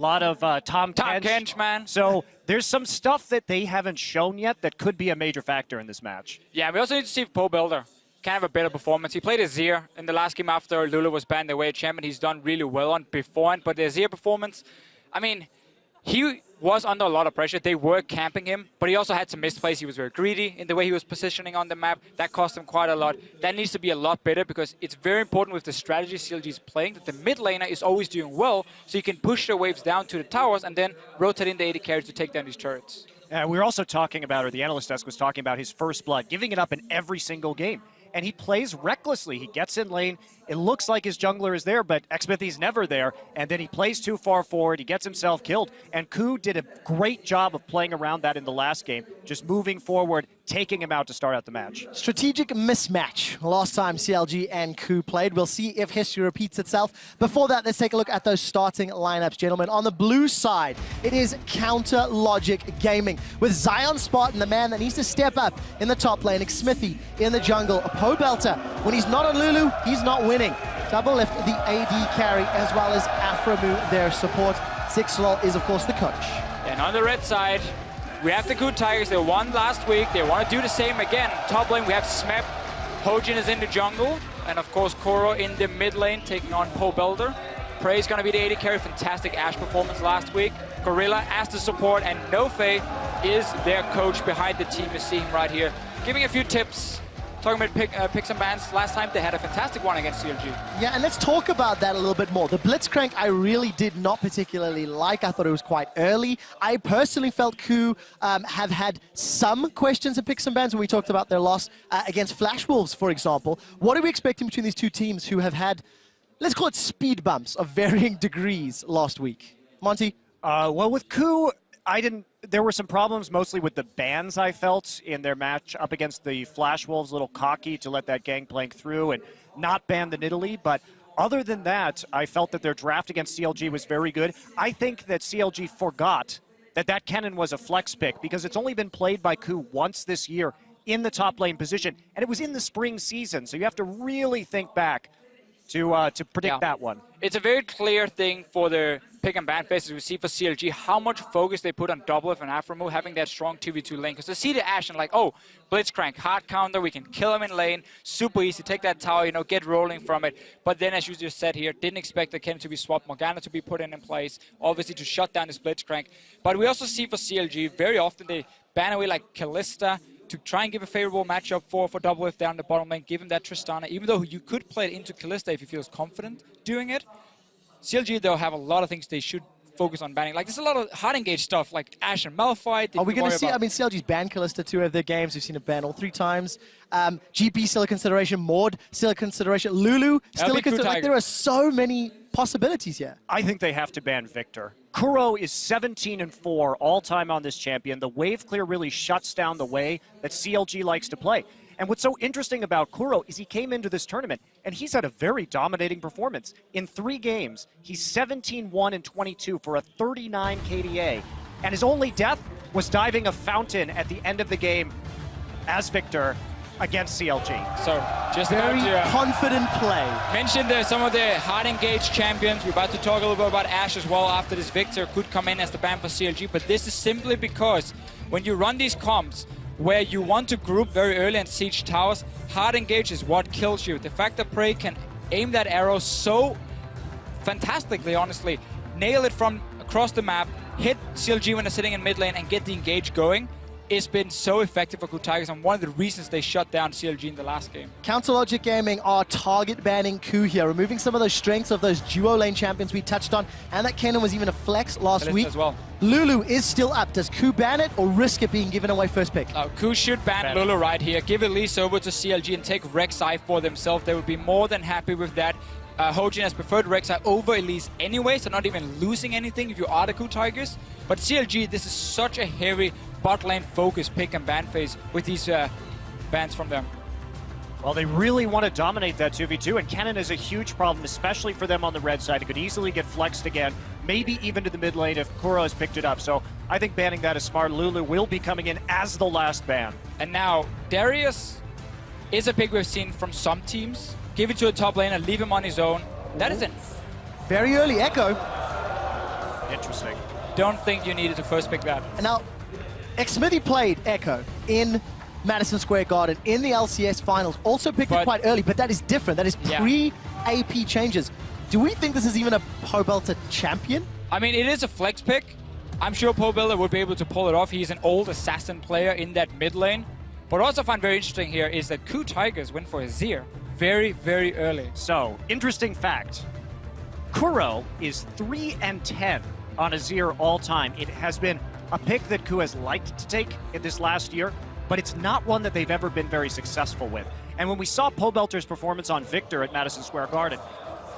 A lot of Tom Kench, man. So there's some stuff that they haven't shown yet that could be a major factor in this match. Yeah, we also need to see if Poe Builder can have a better performance. He played Azir in the last game after Lulu was banned away champion. He's done really well on beforehand, but the Azir performance, I mean, he was under a lot of pressure. They were camping him, but he also had some misplays. He was very greedy in the way he was positioning on the map. That cost him quite a lot. That needs to be a lot better because it's very important with the strategy CLG is playing that the mid laner is always doing well, so you can push the waves down to the towers and then rotate in the AD carry to take down these turrets. We were also talking about, or the analyst desk was talking about his first blood, giving it up in every single game. And he plays recklessly. He gets in lane. It looks like his jungler is there, but Xmithy's never there. And then he plays too far forward. He gets himself killed. And KOO did a great job of playing around that in the last game, just moving forward, taking him out to start out the match. Strategic mismatch. Last time CLG and KOO played. We'll see if history repeats itself. Before that, let's take a look at those starting lineups, gentlemen. On the blue side, it is Counter Logic Gaming with Zion Spartan, the man that needs to step up in the top lane. Xmithy in the jungle. A Poe Belter. When he's not on Lulu, he's not winning. Double lift the AD carry as well as Aframu, their support. Sixlol is, of course, the coach. And on the red side, we have the KOO Tigers. They won last week. They want to do the same again. Top lane, we have Smep. Hojin is in the jungle. And, of course, Koro in the mid lane taking on Poe Builder. Prey is going to be the AD carry. Fantastic Ashe performance last week. Gorilla as the support. And Nofe is their coach behind the team. You see him right here. Giving a few tips. Talking about picks and bans, last time they had a fantastic one against CLG. Yeah, and let's talk about that a little bit more. The Blitzcrank I really did not particularly like. I thought it was quite early. I personally felt KOO have had some questions at picks and bans when we talked about their loss against Flash Wolves, for example. What are we expecting between these two teams who have had, let's call it speed bumps of varying degrees last week? Monty? Well, with KOO, there were some problems mostly with the bans, I felt, in their match up against the Flash Wolves. A little cocky to let that Gangplank through and not ban the Nidalee. But other than that, I felt that their draft against CLG was very good. I think that CLG forgot that Kennen was a flex pick because it's only been played by KOO once this year in the top lane position, and it was in the spring season. So you have to really think back to predict that one. It's a very clear thing for the pick and ban phases we see for CLG, how much focus they put on double F and Aframu, having that strong 2v2 lane. Because they see the Ashe and like, oh, Blitzcrank, hard counter, we can kill him in lane, super easy, take that tower, you know, get rolling from it. But then, as you just said here, didn't expect the Ken to be swapped, Morgana to be put in place, obviously to shut down this Blitzcrank. But we also see for CLG, very often they ban away like Kalista, to try and give a favorable matchup for double F down the bottom lane, give him that Tristana, even though you could play it into Kalista if he feels confident doing it. CLG, though, have a lot of things they should focus on banning. Like, there's a lot of hard engage stuff, like Ashe and Malphite. Are we going to see, I mean, CLG's banned Kalista 2 of their games. We've seen it ban all 3 times. GP still a consideration. Mord still a consideration. Lulu still a consideration. Like, there are so many possibilities here. I think they have to ban Victor. Kuro is 17-4 all-time on this champion. The wave clear really shuts down the way that CLG likes to play. And what's so interesting about Kuro is he came into this tournament and he's had a very dominating performance. In 3 games, he's 17-1-22 for a 39 KDA. And his only death was diving a fountain at the end of the game as Victor against CLG. So just very confident play. Mentioned some of the hard engaged champions. We're about to talk a little bit about Ashe as well after this. Victor could come in as the ban for CLG, but this is simply because when you run these comps where you want to group very early and siege towers, hard engage is what kills you. The fact that Prey can aim that arrow so fantastically, honestly, nail it from across the map, hit CLG when they're sitting in mid lane and get the engage going, it's been so effective for KOO Tigers and one of the reasons they shut down CLG in the last game. Counter Logic Gaming are target banning KOO here, removing some of those strengths of those duo lane champions we touched on, and that Kennen was even a flex last week. As well. Lulu is still up. Does KOO ban it or risk it being given away first pick? KOO should ban Lulu right here. Give Elise over to CLG and take Rek'Sai for themselves. They would be more than happy with that. Hojin has preferred Rek'Sai over Elise anyway, so not even losing anything if you are the KOO Tigers. But CLG, this is such a heavy bot lane focus pick and ban phase with these bans from them. Well, they really want to dominate that 2v2, and Kennen is a huge problem, especially for them on the red side. It could easily get flexed again, maybe even to the mid lane if Kuro has picked it up. So I think banning that is smart. Lulu will be coming in as the last ban. And now, Darius is a pick we've seen from some teams. Give it to a top laner, leave him on his own. That is it. Very early Echo. Interesting. Don't think you needed to first pick that. And now, Xmithy played Echo in Madison Square Garden in the LCS finals. Also picked it quite early, but that is different. That is pre-AP changes. Do we think this is even a Pobelter champion? I mean, it is a flex pick. I'm sure Pobelter would be able to pull it off. He's an old assassin player in that mid lane. What I also find very interesting here is that KOO Tigers went for a Azir very, very early. So, interesting fact. Kuro is 3-10 on Azir all time. It has been a pick that KOO has liked to take in this last year, but it's not one that they've ever been very successful with. And when we saw Pobelter's performance on Victor at Madison Square Garden,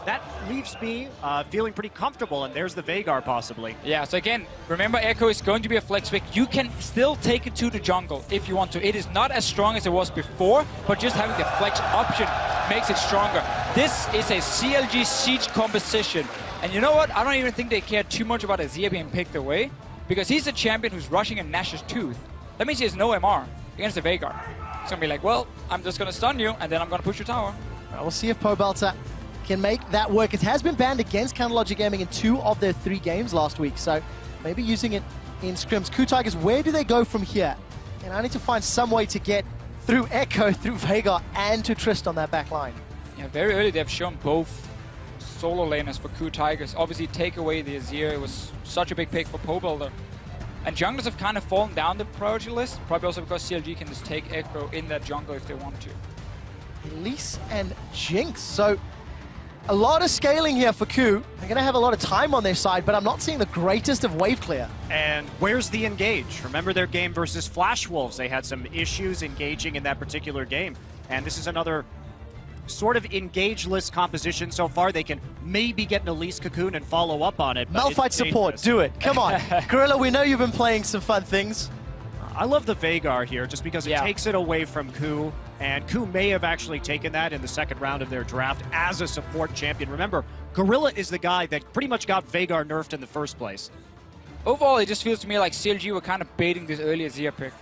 that leaves me feeling pretty comfortable, and there's the Veigar possibly. Yeah, so again, remember Echo is going to be a flex pick. You can still take it to the jungle if you want to. It is not as strong as it was before, but just having the flex option makes it stronger. This is a CLG Siege composition. And you know what? I don't even think they care too much about Azir being picked away, because he's a champion who's rushing a Nash's Tooth. That means he has no MR against the Veigar. It's going to be like, well, I'm just going to stun you, and then I'm going to push your tower. We'll see if Pobelter can make that work. It has been banned against Counterlogic Gaming in 2 of their 3 games last week, so maybe using it in scrims. KOO Tigers, where do they go from here? And I need to find some way to get through Echo, through Veigar, and to Trist on that back line. Yeah, very early they've shown both solo laners for KOO Tigers. Obviously, take away the Azir. It was such a big pick for Pobelter. And junglers have kind of fallen down the priority list, probably also because CLG can just take Echo in that jungle if they want to. Elise and Jinx, so a lot of scaling here for KOO. They're going to have a lot of time on their side, but I'm not seeing the greatest of wave clear. And where's the engage? Remember their game versus Flash Wolves. They had some issues engaging in that particular game. And this is another sort of engage-less composition so far. They can maybe get an Elise Cocoon and follow up on it. Malphite support, do it. Come on. Gorilla, we know you've been playing some fun things. I love the Veigar here just because it takes it away from KOO, and KOO may have actually taken that in the second round of their draft as a support champion. Remember, Gorilla is the guy that pretty much got Veigar nerfed in the first place. Overall, it just feels to me like CLG were kind of baiting this early Azir pick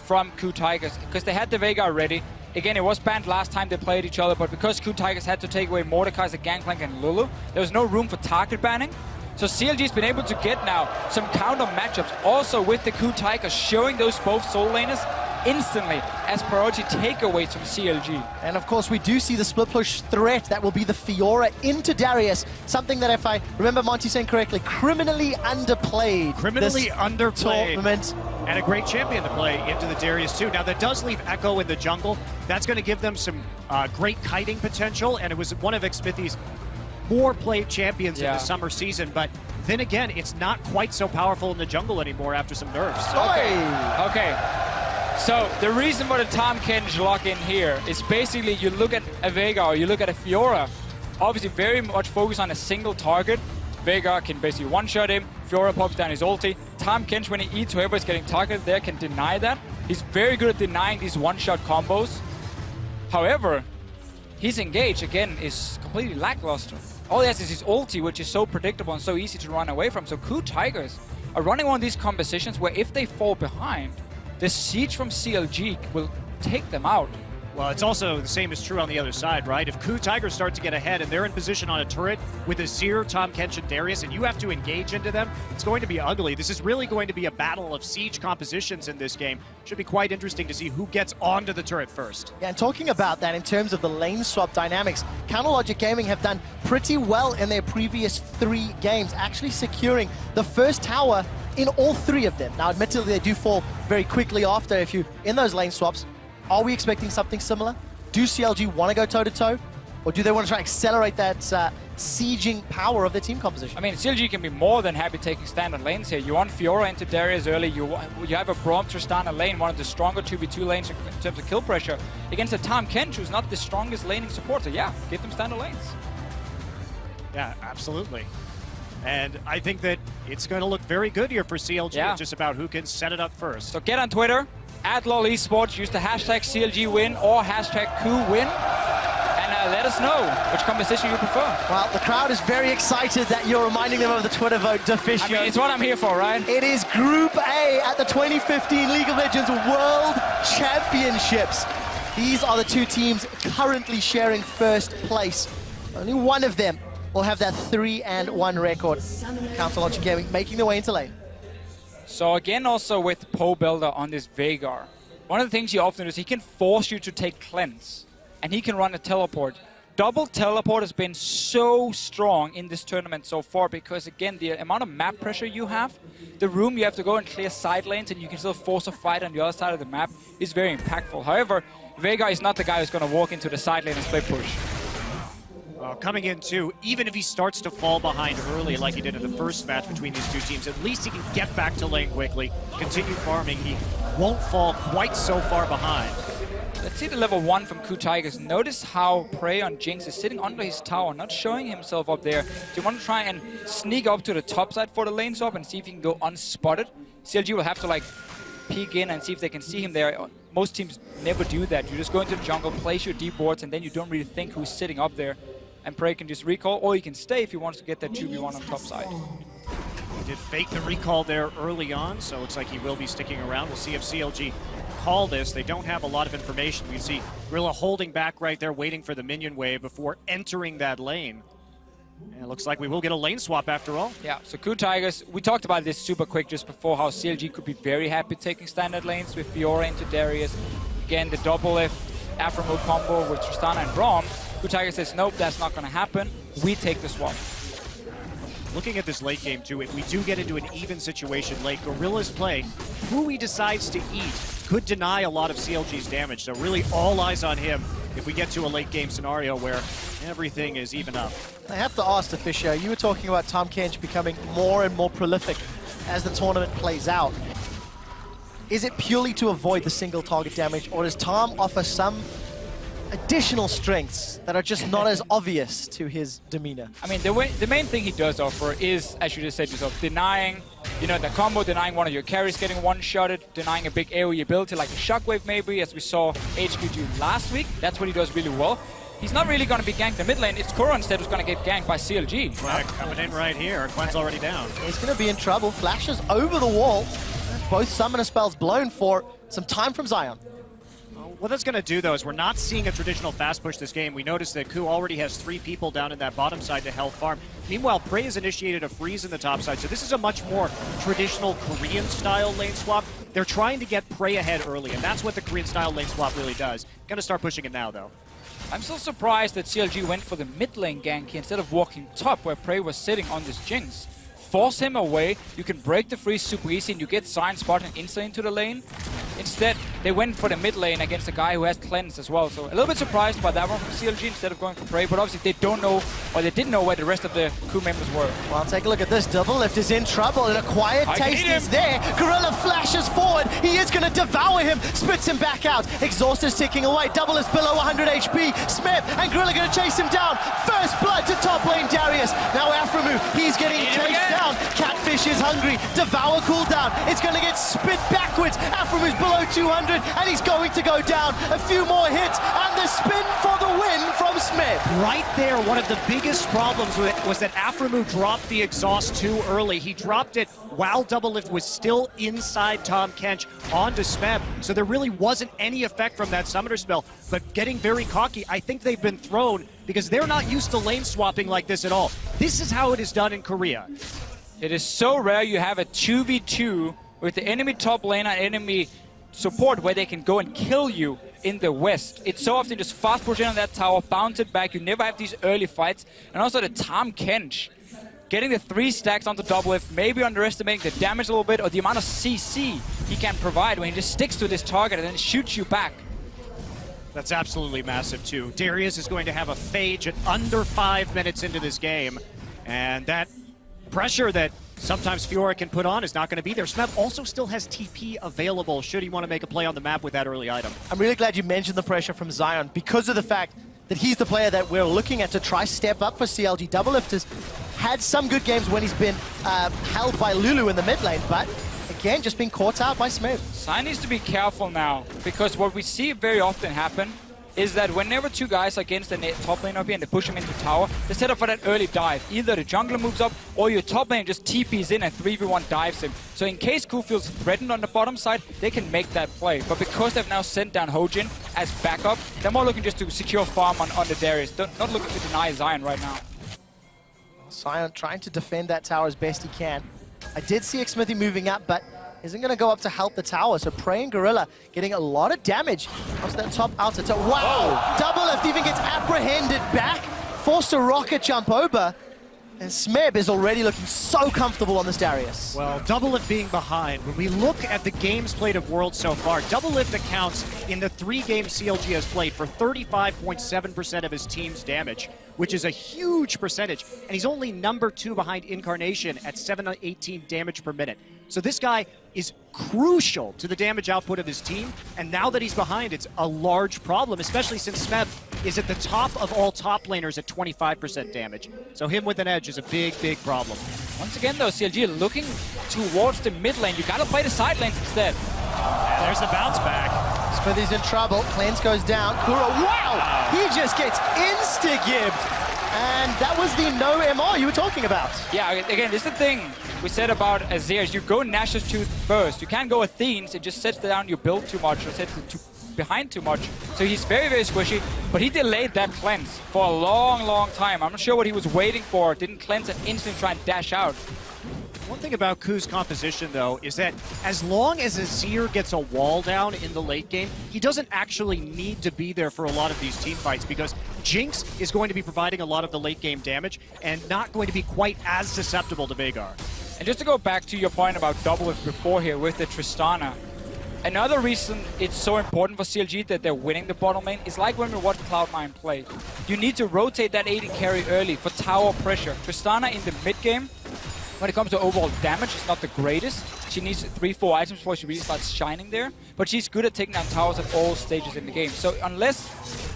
from KOO Tigers because they had the Veigar ready. Again, it was banned last time they played each other, but because KOO Tigers had to take away Mordekaiser, Gangplank, and Lulu, there was no room for target banning. So CLG's been able to get now some counter matchups also with the KOO Tigers, showing those both solo laners instantly as priority takeaways from CLG. And of course, we do see the split push threat. That will be the Fiora into Darius. Something that, if I remember Monty saying correctly, criminally underplayed. Criminally underplayed. Tournament. And a great champion to play into the Darius too. Now that does leave Echo in the jungle. That's going to give them some great kiting potential, and it was one of Xmithy's more played champions in the summer season, but then again, it's not quite so powerful in the jungle anymore after some nerfs. Okay. So the reason for the Tahm Kench lock in here is basically you look at a Veigar or you look at a Fiora, obviously very much focused on a single target. Veigar can basically one-shot him, Fiora pops down his ulti. Tahm Kench, when he eats whoever is getting targeted there, can deny that. He's very good at denying these one-shot combos. However, his engage, again, is completely lackluster. All he has is his ulti, which is so predictable and so easy to run away from. So KOO Tigers are running one of these compositions where if they fall behind, the siege from CLG will take them out. Well, it's also the same is true on the other side, right? If KOO Tigers start to get ahead and they're in position on a turret with Azir, Tahm Kench, and Darius, and you have to engage into them, it's going to be ugly. This is really going to be a battle of siege compositions in this game. Should be quite interesting to see who gets onto the turret first. Yeah, and talking about that in terms of the lane swap dynamics, Counterlogic Gaming have done pretty well in their previous 3 games, actually securing the first tower in all 3 of them. Now, admittedly, they do fall very quickly after if you in those lane swaps. Are we expecting something similar? Do CLG want to go toe-to-toe? Or do they want to try to accelerate that sieging power of their team composition? I mean, CLG can be more than happy taking standard lanes here. You want Fiora into Darius early. You have a Braum Tristana lane, one of the stronger 2v2 lanes in terms of kill pressure, against a Tahm Kench, who's not the strongest laning supporter. Yeah, give them standard lanes. Yeah, absolutely. And I think that it's going to look very good here for CLG. It's just about who can set it up first. So get on Twitter, @LOL Esports, use the hashtag CLG win or hashtag KOO win, and let us know which composition you prefer. Well, the crowd is very excited that you're reminding them of the Twitter vote, Deficio. I mean, it's what I'm here for, right? It is Group A at the 2015 League of Legends World Championships. These are the 2 teams currently sharing first place. Only one of them will have that 3-1 record. Counter Logic Gaming making their way into lane. So again, also with Poe Builder on this Veigar, one of the things he often does, he can force you to take cleanse, and he can run a teleport. Double teleport has been so strong in this tournament so far because, again, the amount of map pressure you have, the room you have to go and clear side lanes and you can still force a fight on the other side of the map is very impactful. However, Veigar is not the guy who's going to walk into the side lane and split push. Coming in too, even if he starts to fall behind early like he did in the first match between these two teams, at least he can get back to lane quickly, continue farming. He won't fall quite so far behind. Let's see the level 1 from KOO Tigers. Notice how Prey on Jinx is sitting under his tower, not showing himself up there. Do you want to try and sneak up to the top side for the lane swap and see if he can go unspotted? CLG will have to like peek in and see if they can see him there. Most teams never do that. You just go into the jungle, place your deep wards, and then you don't really think who's sitting up there. And Prey can just recall, or he can stay if he wants to get that 2v1 on top side. He did fake the recall there early on, so it looks like he will be sticking around. We'll see if CLG call this. They don't have a lot of information. We see Gorilla holding back right there, waiting for the minion wave before entering that lane. And it looks like we will get a lane swap after all. Yeah, so KOO Tigers, we talked about this super quick just before, how CLG could be very happy taking standard lanes with Fiora into Darius. Again, the double F Afro move combo with Tristana and Braum. KOO Tigers says, nope, that's not going to happen. We take the swap. Looking at this late game too, if we do get into an even situation late, Gorilla's play, who he decides to eat could deny a lot of CLG's damage. So really all eyes on him if we get to a late game scenario where everything is even up. I have to ask, Officio, you were talking about Tahm Kench becoming more and more prolific as the tournament plays out. Is it purely to avoid the single target damage, or does Tahm offer some additional strengths that are just not as obvious to his demeanor? I mean, the main thing he does offer is, as you just said yourself, denying, you know, the combo, denying one of your carries getting one-shotted, denying a big AoE ability like a Shockwave maybe, as we saw HQ do last week. That's what he does really well. He's not really going to be ganked in mid lane. It's Kuro instead who's going to get ganked by CLG. Coming in right here. Quen's already down. He's going to be in trouble. Flashes over the wall. Both summoner spells blown for some time from Zion. What that's going to do, though, is we're not seeing a traditional fast push this game. We noticed that KOO already has 3 people down in that bottom side to help farm. Meanwhile, Prey has initiated a freeze in the top side, so this is a much more traditional Korean-style lane swap. They're trying to get Prey ahead early, and that's what the Korean-style lane swap really does. Going to start pushing it now, though. I'm still surprised that CLG went for the mid lane gank here instead of walking top where Prey was sitting on this Jinx. Force him away, you can break the freeze super easy and you get Zion spotted instantly into the lane. Instead, they went for the mid lane against a guy who has cleanse as well. So a little bit surprised by that one from CLG instead of going for Prey, but obviously they don't know, or they didn't know where the rest of the KOO members were. Well, take a look at this. Double Lift is in trouble, and a quiet taste is there. Gorilla flashes forward. He is going to devour him, spits him back out. Exhaust is ticking away. Double is below 100 HP. Smith and Gorilla going to chase him down. First blood to top lane Darius. Now Aframu, he's getting chased down. Catfish is hungry. Devour cooldown. It's going to get spit backwards. Aframu's below 200, and he's going to go down. A few more hits, and the spin for the win from Smith. Right there, one of the biggest problems with it was that Aframu dropped the exhaust too early. He dropped it while Double Lift was still inside Tahm Kench onto Smeb, so there really wasn't any effect from that summoner spell. But getting very cocky, I think they've been thrown because they're not used to lane swapping like this at all. This is how it is done in Korea. It is so rare you have a 2v2 with the enemy top lane and enemy support where they can go and kill you in the west. It's so often just fast push in on that tower, bounce it back. You never have these early fights. And also the Tahm Kench getting the 3 stacks onto Double Lift, maybe underestimating the damage a little bit or the amount of CC he can provide when he just sticks to this target and then shoots you back. That's absolutely massive too. Darius is going to have a phage at under 5 minutes into this game, and that pressure that sometimes Fiora can put on is not going to be there. Smeb also still has TP available should he want to make a play on the map with that early item. I'm really glad you mentioned the pressure from Zion because of the fact that he's the player that we're looking at to try step up for CLG. Double Lift has had some good games when he's been held by Lulu in the mid lane, but again, just being caught out by Smith. Zion needs to be careful now, because what we see very often happen is that whenever 2 guys are against the top lane up here and they push him into tower, they set up for that early dive. Either the jungler moves up or your top lane just TPs in and 3v1 dives him. So in case KOO feels threatened on the bottom side, they can make that play. But because they've now sent down Hojin as backup, they're more looking just to secure farm on the Darius. Not looking to deny Zion right now. Sion trying to defend that tower as best he can. I did see Xmithy moving up, but isn't going to go up to help the tower. So Praying Gorilla getting a lot of damage onto that top outer tower. Wow! Double lift even gets apprehended back, forced a rocket jump over. And Smeb is already looking so comfortable on this Darius. Well, Doublelift being behind, when we look at the games played of Worlds so far, Doublelift accounts in the 3 games CLG has played for 35.7% of his team's damage, which is a huge percentage. And he's only number 2 behind Incarnation at 718 damage per minute. So this guy is crucial to the damage output of his team. And now that he's behind, it's a large problem, especially since Smeb is at the top of all top laners at 25% damage. So him with an edge is a big, big problem. Once again, though, CLG looking towards the mid lane. You gotta play the side lanes instead. And there's the bounce back. Smithy's in trouble. Cleanse goes down. Kuro, wow! He just gets insta-gibbed. And that was the no MR you were talking about. Yeah, again, this is the thing we said about Azir. You go Nash's Tooth first. You can't go Athene's. It just sets down your build too much or sets it behind too much. So he's very, very squishy. But he delayed that cleanse for a long, long time. I'm not sure what he was waiting for. Didn't cleanse and instantly try and dash out. One thing about KOO's composition, though, is that as long as Azir gets a wall down in the late game, he doesn't actually need to be there for a lot of these team fights because Jinx is going to be providing a lot of the late game damage and not going to be quite as susceptible to Veigar. And just to go back to your point about Doublelift before here with the Tristana, another reason it's so important for CLG that they're winning the bottom lane is like when we watch Cloud9 play. You need to rotate that AD carry early for tower pressure. Tristana in the mid game, when it comes to overall damage, is not the greatest. She needs 3-4 items before she really starts shining there, but she's good at taking down towers at all stages in the game. So unless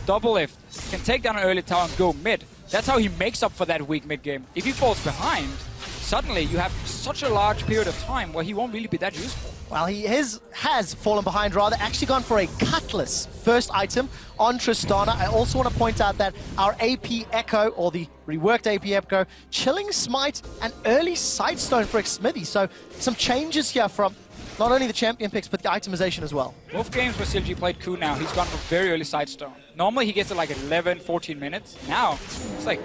Doublelift can take down an early tower and go mid, that's how he makes up for that weak mid game. If he falls behind, suddenly you have such a large period of time where he won't really be that useful. Well, he has fallen behind rather, actually gone for a Cutlass first item on Tristana. I also want to point out that our AP Echo, or the reworked AP Echo, Chilling Smite and early Sightstone for Xmithy. So some changes here from not only the champion picks, but the itemization as well. Both games where CLG played KOO now, he's gone for very early Sightstone. Normally he gets it like 11, 14 minutes. Now, it's like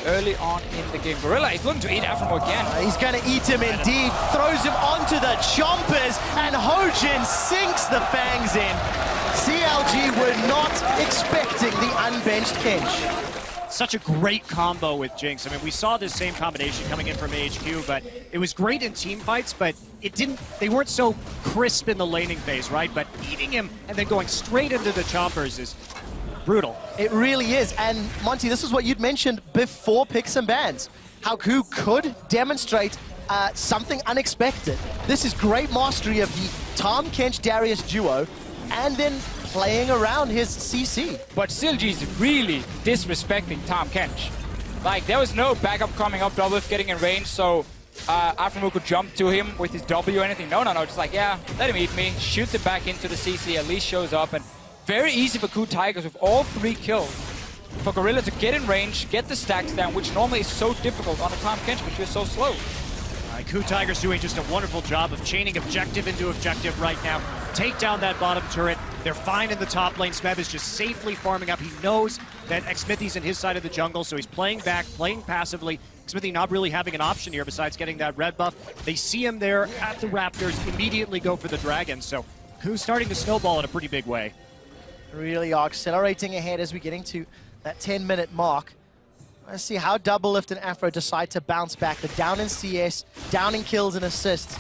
early on in the game. Gorilla is looking to eat Aframo again. He's going to eat him indeed. Throws him onto the chompers, and Hojin sinks the fangs in. CLG were not expecting the unbenched Kench. Such a great combo with Jinx. I mean, we saw this same combination coming in from HQ, but it was great in team fights, but they weren't so crisp in the laning phase, right? But eating him and then going straight into the chompers is brutal. It really is. And Monty, this is what you'd mentioned before picks and bans. How KOO could demonstrate something unexpected. This is great mastery of the Tahm Kench Darius duo, and then playing around his CC. But CLG is really disrespecting Tahm Kench. Like, there was no backup coming up, Doublelift getting in range, so Aframo could jump to him with his W or anything. No, just like, yeah, let him eat me. Shoots it back into the CC, at least shows up, and very easy for KOO Tigers with all 3 kills. For Gorilla to get in range, get the stacks down, which normally is so difficult on a Tahm Kench, which is so slow. KOO Tigers doing just a wonderful job of chaining objective into objective right now. Take down that bottom turret. They're fine in the top lane. Smeb is just safely farming up. He knows that Xmithy's in his side of the jungle, so he's playing back, playing passively. Xmithy not really having an option here besides getting that red buff. They see him there at the Raptors, immediately go for the dragon. So KOO's starting to snowball in a pretty big way. Really are accelerating ahead as we're getting to that 10-minute mark. Let's see how Doublelift and Afro decide to bounce back. They're down in CS, down in kills and assists.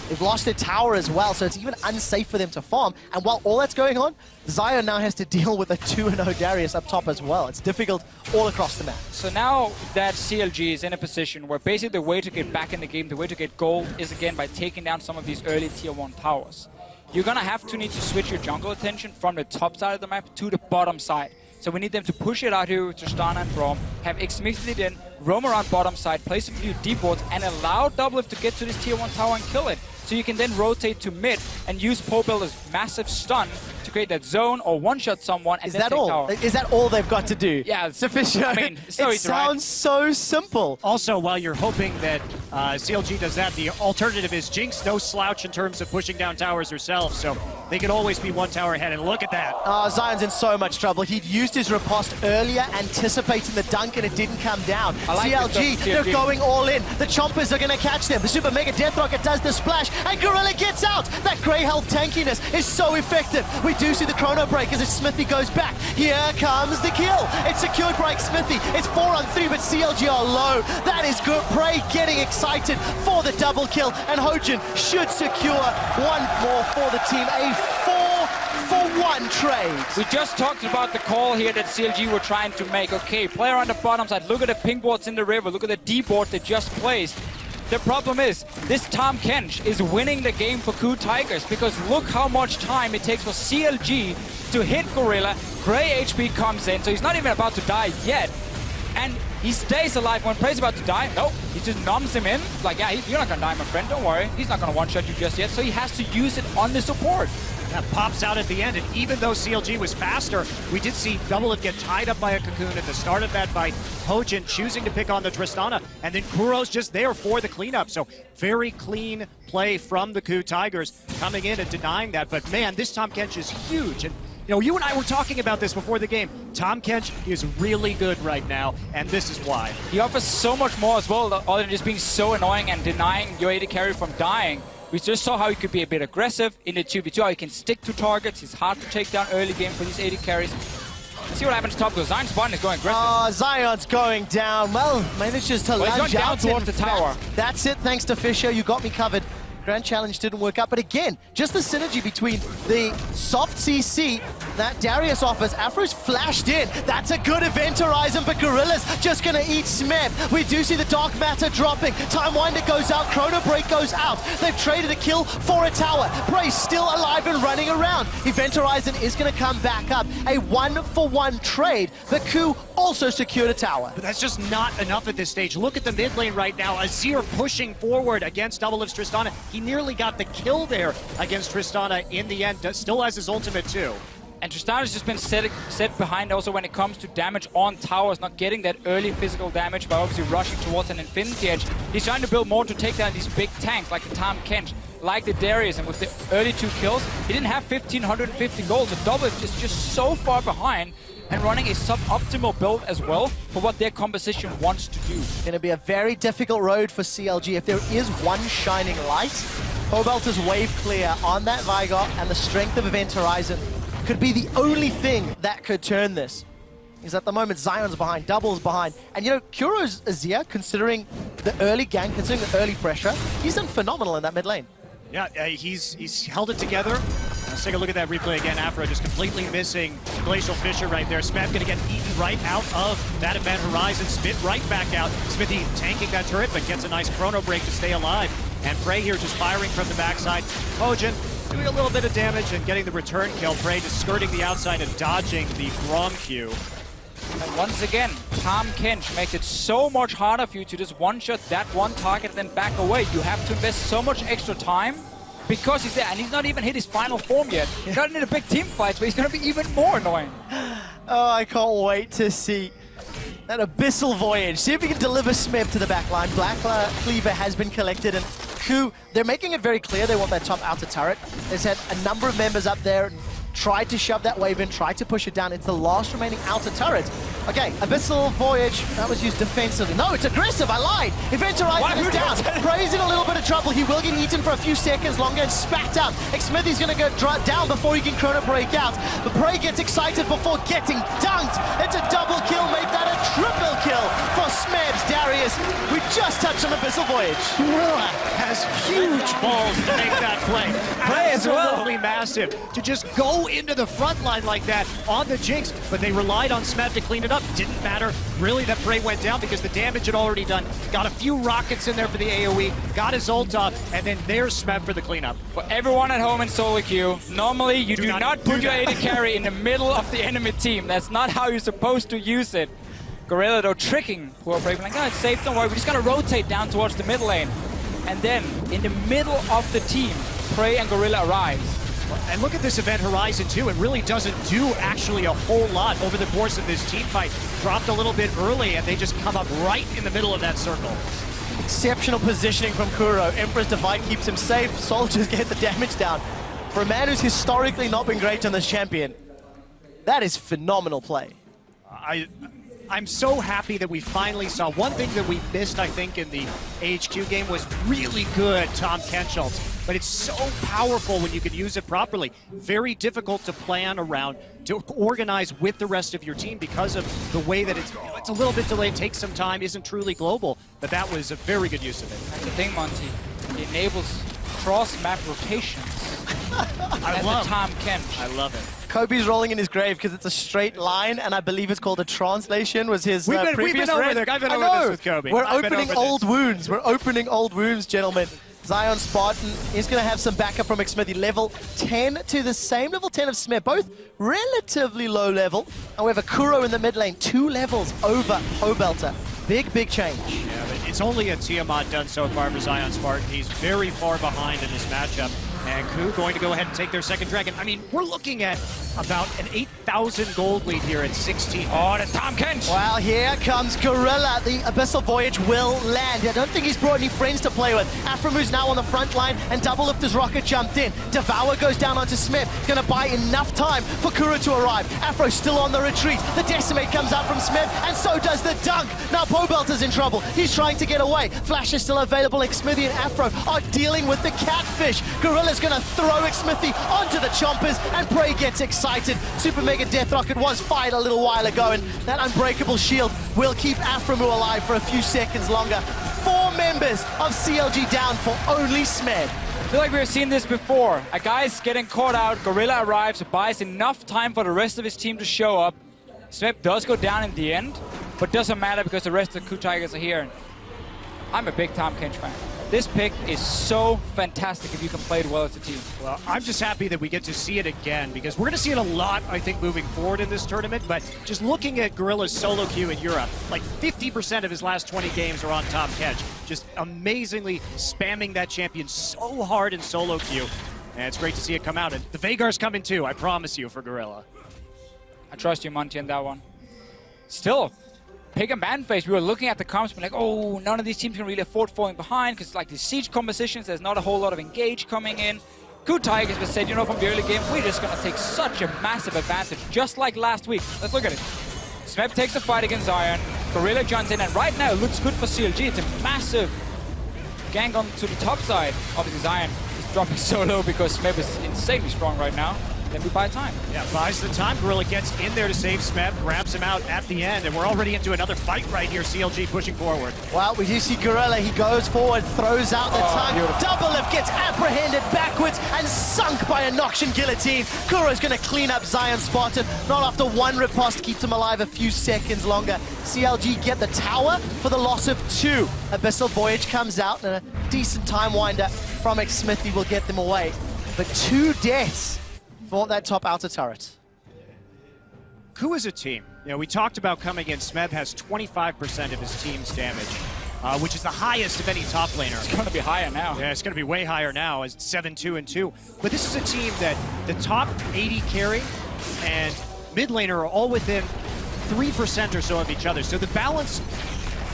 They've lost their tower as well, so it's even unsafe for them to farm. And while all that's going on, Zion now has to deal with a 2-0 Darius up top as well. It's difficult all across the map. So now that CLG is in a position where basically the way to get back in the game, the way to get gold is again by taking down some of these early tier 1 towers. You're gonna need to switch your jungle attention from the top side of the map to the bottom side. So we need them to push it out here with Tristana and Braum, have Xmithy then roam around bottom side, place a few deep wards, and allow Doublelift to get to this tier 1 tower and kill it. So you can then rotate to mid and use Pobuilder's massive stun to create that zone or one-shot someone and Is then that take all? tower. Is that all they've got to do? Yeah, Sufficient. I mean, so it sounds so simple. Also, while you're hoping that CLG does that. The alternative is Jinx, no slouch in terms of pushing down towers herself, so they could always be one tower ahead. And look at that. Zion's in so much trouble. He'd used his riposte earlier, anticipating the dunk, and it didn't come down. Like CLG, they're going all in. The Chompers are going to catch them. The Super Mega Death Rocket does the splash, and Gorilla gets out. That grey health tankiness is so effective. We do see the Chrono Break as Smithy goes back. Here comes the kill. It's secured by Smithy. It's 4-on-3, but CLG are low. That is good. Prey getting excited for the double kill, and Hojin should secure one more for the team. A 4-for-1 trade. We just talked about the call here that CLG were trying to make. Okay, player on the bottom side. Look at the pink boards in the river. Look at the D board they just placed. The problem is, this Tahm Kench is winning the game for KOO Tigers, because look how much time it takes for CLG to hit Gorilla. Gray HP comes in, so he's not even about to die yet. And he stays alive when Prey's about to die. Nope, he just numbs him in. Like, yeah, you're not gonna die, my friend, don't worry. He's not gonna one-shot you just yet, so he has to use it on the support. That pops out at the end, and even though CLG was faster, we did see Doublelift get tied up by a Cocoon at the start of that fight. Hojin choosing to pick on the Tristana, and then Kuro's just there for the cleanup. So very clean play from the KOO Tigers coming in and denying that. But man, this Tahm Kench is huge. And you know, you and I were talking about this before the game. Tahm Kench is really good right now, and this is why. He offers so much more as well, other than just being so annoying and denying your AD carry from dying. We just saw how he could be a bit aggressive in the 2v2, how he can stick to targets. He's hard to take down early game for these AD carries. Let's see what happens top, because Zion's button is going aggressive. Zion's going down. Well, manages to lunge he's going down out towards the tower. That's it, thanks to Fisher. You got me covered. Grand Challenge didn't work out, but again, just the synergy between the soft CC that Darius offers. Afro's flashed in. That's a good event horizon, but Gorilla's just gonna eat Smeb. We do see the Dark Matter dropping. Time Winder goes out, Chrono Break goes out. They've traded a kill for a tower. Prey's still alive and running around. Event Horizon is gonna come back up. A 1-for-1 trade, but KOO also secured a tower. But that's just not enough at this stage. Look at the mid lane right now. Azir pushing forward against Doublelift's Tristana. He nearly got the kill there against Tristana in the end. Still has his ultimate too. And Tristana's just been set behind also when it comes to damage on towers, not getting that early physical damage by obviously rushing towards an Infinity Edge. He's trying to build more to take down these big tanks like the Tahm Kench, like the Darius, and with the early 2 kills, he didn't have 1,550 gold. The Doublelift is just so far behind and running a sub-optimal build as well for what their composition wants to do. Going to be a very difficult road for CLG. If there is one shining light, Cobalt wave clear on that Vigor, and the strength of Event Horizon could be the only thing that could turn this. Because at the moment, Zion's behind, Double's behind. And you know, Kuro's Azir, considering the early gank, considering the early pressure, he's done phenomenal in that mid lane. Yeah, he's held it together. Let's take a look at that replay again. Afro just completely missing Glacial Fissure right there. Smeb gonna get eaten right out of that Event Horizon, spit right back out. Smithy tanking that turret, but gets a nice Chrono Break to stay alive. And Prey here just firing from the backside. Hojin doing a little bit of damage and getting the return kill. Prey just skirting the outside and dodging the Braum Q. And once again, Tahm Kench makes it so much harder for you to just one-shot that one target and then back away. You have to invest so much extra time because he's there, and he's not even hit his final form yet. He's got into big team fights, but he's going to be even more annoying. Oh, I can't wait to see that Abyssal Voyage. See if we can deliver Smeb to the backline. Black Cleaver has been collected, and KOO, they're making it very clear they want that top outer turret. They've had a number of members up there and tried to shove that wave in, tried to push it down. It's the last remaining outer turret. Okay, Abyssal Voyage, that was used defensively. No, it's aggressive, I lied. Event Horizon is down. Prey's in a little bit of trouble. He will get eaten for a few seconds longer and spat out. Smithy's gonna go down before he can Chrono Break out. But Prey gets excited before getting dunked. It's a double kill, make that a triple kill for Smebs. Darius, we just touched on Abyssal Voyage. Gorilla has huge balls to make that play. Prey as well. Absolutely massive. To just go into the front line like that on the Jinx, but they relied on Smeb to clean it up. Didn't matter really that Prey went down because the damage had already done. Got a few rockets in there for the AoE, got his ult up, and then there's Smeb for the cleanup. For everyone at home in solo queue, normally you do not put your AD carry in the middle of the enemy team. That's not how you're supposed to use it. Gorilla though tricking poor Prey, like, oh, it's safe, don't worry, we're just gonna rotate down towards the mid lane. And then, in the middle of the team, Prey and Gorilla arrives. And look at this Event Horizon too, it really doesn't do actually a whole lot over the course of this team fight. Dropped a little bit early and they just come up right in the middle of that circle. Exceptional positioning from Kuro. Emperor's Divide keeps him safe. Soldiers get the damage down. For a man who's historically not been great on this champion, that is phenomenal play. I'm so happy that we finally saw one thing that we missed, I think, in the AHQ game was really good Tom Kenschultz. But it's so powerful when you can use it properly. Very difficult to plan around, to organize with the rest of your team because of the way that it's a little bit delayed, takes some time, isn't truly global. But that was a very good use of it. And the thing, Monty, it enables cross-map rotations. I love Tom Kench. I love it. Kobe's rolling in his grave because it's a straight line, and I believe it's called a translation, was his previous we've been over there. I've been over this with Kobe. We're I've been opening over old this. wounds. We're opening old wounds, gentlemen. Zion Spartan is going to have some backup from Xmithy. Level 10 to the same level 10 of Smith, both relatively low level. However, Kuro in the mid lane, 2 levels over Hobelter. Big, big change. Yeah, but it's only a Tiamat done so far for Zion Spartan. He's very far behind in this matchup. And KOO going to go ahead and take their second dragon. I mean, we're looking at about an 8,000 gold lead here at 16. Oh, that's Tom Kench. Well, here comes Gorilla. The Abyssal Voyage will land. I don't think he's brought any friends to play with. Aframu's now on the front line, and Double Lift his rocket jumped in. Devour goes down onto Smith. Gonna buy enough time for Kuro to arrive. Afro still on the retreat. The Decimate comes out from Smith, and so does the Dunk. Now Pobelter's in trouble. He's trying to get away. Flash is still available. Xmithy and Afro are dealing with the catfish. Gorilla's gonna throw Xmithy onto the chompers, and Prey gets excited. Super Mega Death Rocket was fired a little while ago, and that unbreakable shield will keep Aframu alive for a few seconds longer. 4 members of CLG down for only Smed. I feel like we've seen this before. A guy's getting caught out, Gorilla arrives, buys enough time for the rest of his team to show up. Smith does go down in the end, but doesn't matter because the rest of the KOO Tigers are here. I'm a big Tom Kench fan. This pick is so fantastic if you can play it well as a team. Well, I'm just happy that we get to see it again because we're going to see it a lot, I think, moving forward in this tournament. But just looking at Gorilla's solo queue in Europe, like 50% of his last 20 games are on Tom Kench. Just amazingly spamming that champion so hard in solo queue. And it's great to see it come out. And the Veigar's coming too, I promise you, for Gorilla. I trust you, Monty, on that one. Still, Pig and ban phase, we were looking at the comps, but like, oh, none of these teams can really afford falling behind because like these siege compositions, there's not a whole lot of engage coming in. KOO Tigers just said, you know, from the early game, we're just going to take such a massive advantage, just like last week. Let's look at it. Smep takes the fight against Zion. Gorilla jumps in, and right now it looks good for CLG. It's a massive gang on to the top side. Obviously, Zion is dropping so low because Smep is insanely strong right now. Then we buy time. Yeah, buys the time. Gorilla gets in there to save Smeb, grabs him out at the end, and we're already into another fight right here. CLG pushing forward. Well, we do see Gorilla. He goes forward, throws out the tongue. Beautiful. Double Lift gets apprehended backwards and sunk by a Noxian Guillotine. Kuro's going to clean up Zion Spartan. Not after one riposte, keeps him alive a few seconds longer. CLG get the tower for the loss of 2. Abyssal Voyage comes out, and a decent time winder from Xmithy will get them away. But 2 deaths for that top outer turret. KOO as a team, you know, we talked about coming in. Smeb has 25% of his team's damage, which is the highest of any top laner. It's going to be higher now. Yeah, it's going to be way higher now as 7-2-2. But this is a team that the top 80 carry and mid laner are all within 3% or so of each other. So the balance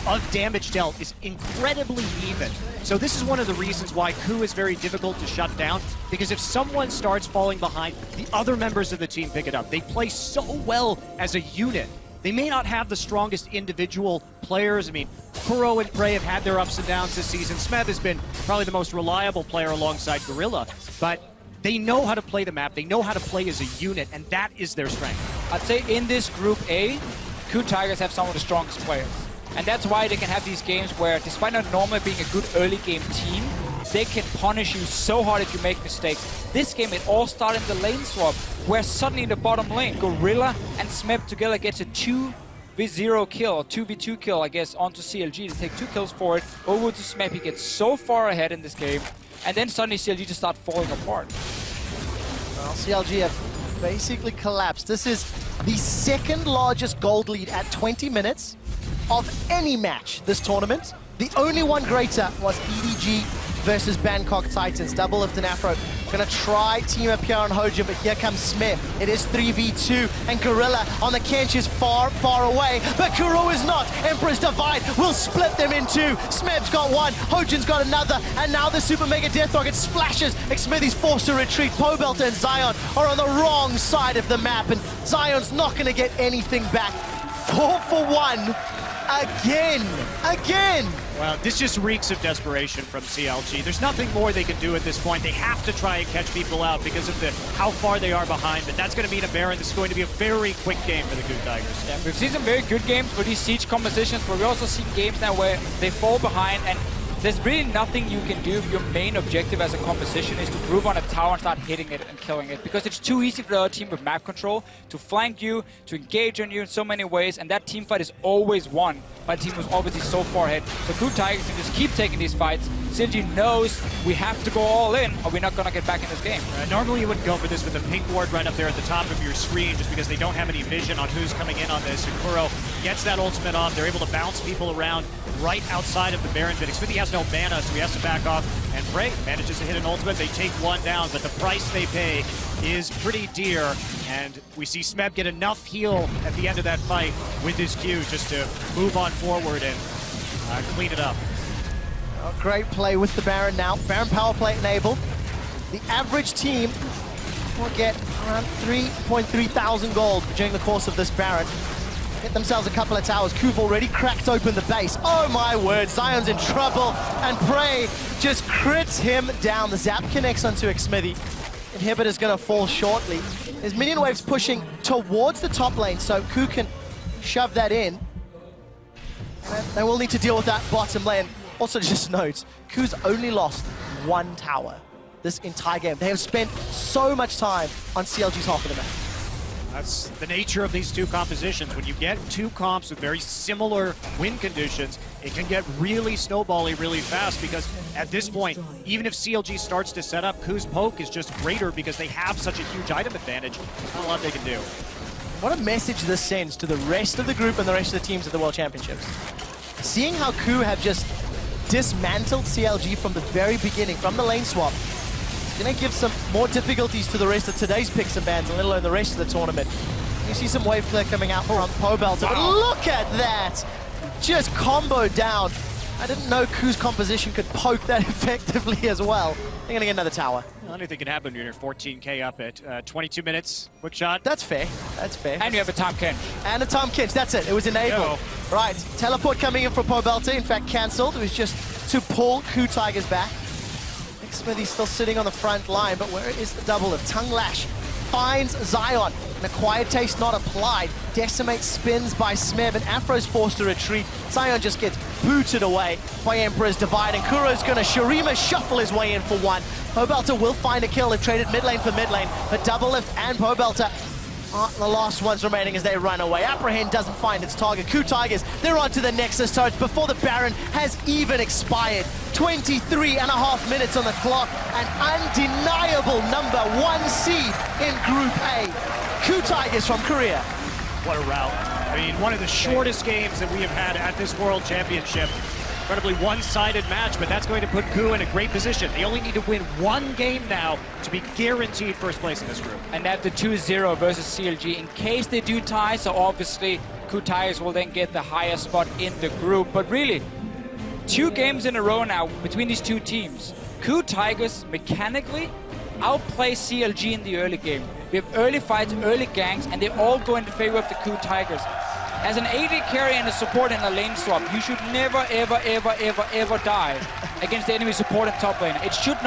of damage dealt is incredibly even. So this is one of the reasons why KOO is very difficult to shut down, because if someone starts falling behind, the other members of the team pick it up. They play so well as a unit. They may not have the strongest individual players. I mean, Kuro and Prey have had their ups and downs this season. Smeb has been probably the most reliable player alongside Gorilla, but they know how to play the map. They know how to play as a unit, and that is their strength. I'd say in this Group A, KOO Tigers have some of the strongest players. And that's why they can have these games where, despite not normally being a good early game team, they can punish you so hard if you make mistakes. This game, it all started in the lane swap, where suddenly in the bottom lane, Gorilla and Smeb together gets a 2v0 kill, or 2v2 kill, I guess, onto CLG. They take 2 kills for it, over to Smeb. He gets so far ahead in this game, and then suddenly CLG just start falling apart. Well, CLG have basically collapsed. This is the second largest gold lead at 20 minutes of any match this tournament. The only one greater was EDG versus Bangkok Titans. Double Lift and Afro gonna try team up here on Hojin, but here comes Smith. It is 3v2, and Gorilla on the Kench is far, far away, but KOO is not. Emperor's Divide will split them in two. Smeb's got one, Hojin's got another, and now the Super Mega Death Rocket splashes. Xmithy's forced to retreat. Pobelter and Zion are on the wrong side of the map, and Zion's not gonna get anything back. 4 for 1. Again! Well, this just reeks of desperation from CLG. There's nothing more they can do at this point. They have to try and catch people out because of how far they are behind, but that's going to mean a Baron. This is going to be a very quick game for the KOO Tigers. Yeah, we've seen some very good games for these siege compositions, but we also see games now where they fall behind, and there's really nothing you can do if your main objective as a composition is to group on a tower and start hitting it and killing it, because it's too easy for the other team with map control to flank you, to engage on you in so many ways, and that team fight is always won by a team who's obviously so far ahead. So KOO Tigers can just keep taking these fights. CLG knows we have to go all in or we're not going to get back in this game. Normally you wouldn't go for this with the pink ward right up there at the top of your screen just because they don't have any vision on who's coming in on this. And KOO gets that ultimate off. They're able to bounce people around right outside of the Baron. But Xmithy has no mana, so he has to back off. And Prey manages to hit an ultimate. They take one down, but the price they pay is pretty dear. And we see Smeb get enough heal at the end of that fight with his Q just to move on forward and clean it up. Oh, great play with the Baron now. Baron power play enabled. The average team will get around 3.3 thousand gold during the course of this Baron. Get themselves a couple of towers. KOO've already cracked open the base. Oh my word, Zion's in trouble, and Prey just crits him down. The zap connects onto Xmithy. Inhibitor's gonna fall shortly. There's minion waves pushing towards the top lane, so KOO can shove that in. And they will need to deal with that bottom lane. Also, just note, KOO's only lost one tower this entire game. They have spent so much time on CLG's half of the map. That's the nature of these two compositions. When you get two comps with very similar win conditions, it can get really snowbally really fast because at this point, even if CLG starts to set up, KOO's poke is just greater because they have such a huge item advantage. There's not a lot they can do. What a message this sends to the rest of the group and the rest of the teams at the World Championships. Seeing how KOO have just dismantled CLG from the very beginning, from the lane swap, it's going to give some more difficulties to the rest of today's picks and bans, let alone the rest of the tournament. You see some wave clear coming out from Pobelter, but look at that! Just combo down. I didn't know KOO's composition could poke that effectively as well. They're going to get another tower. Anything can happen when you're 14k up at 22 minutes. Quick shot. That's fair. That's fair. And you have a Tom Kench. And a Tom Kench. That's it. It was enabled. Right. Teleport coming in for Pobelter. In fact, cancelled. It was just to pull KOO Tigers back. Xmithy's still sitting on the front line, but where is the double of Tongue Lash? Finds Zion. An acquired taste not applied. Decimate spins by Smeb, and Afro's forced to retreat. Zion just gets booted away by Emperor's Divide, and KOO's gonna Shurima shuffle his way in for one. Pobelter will find a kill. They've traded mid lane for mid lane, but Double Lift and Pobelter are the last ones remaining as they run away. Apprehend doesn't find its target. KOO Tigers, they're on to the Nexus turrets before the Baron has even expired. 23.5 minutes on the clock, an undeniable #1 seed in Group A. KOO Tigers from Korea. What a rout. I mean, one of the shortest games that we have had at this World Championship. Incredibly one-sided match, but that's going to put KOO in a great position. They only need to win one game now to be guaranteed first place in this group. And they have the 2-0 versus CLG in case they do tie, so obviously KOO Tigers will then get the higher spot in the group. But really, 2 games in a row now between these two teams. KOO Tigers mechanically outplay CLG in the early game. We have early fights, early ganks, and they all go in favor of the KOO Tigers. As an AD carry and a support in a lane swap, you should never, ever, ever, ever, ever die against the enemy support in top lane. It should not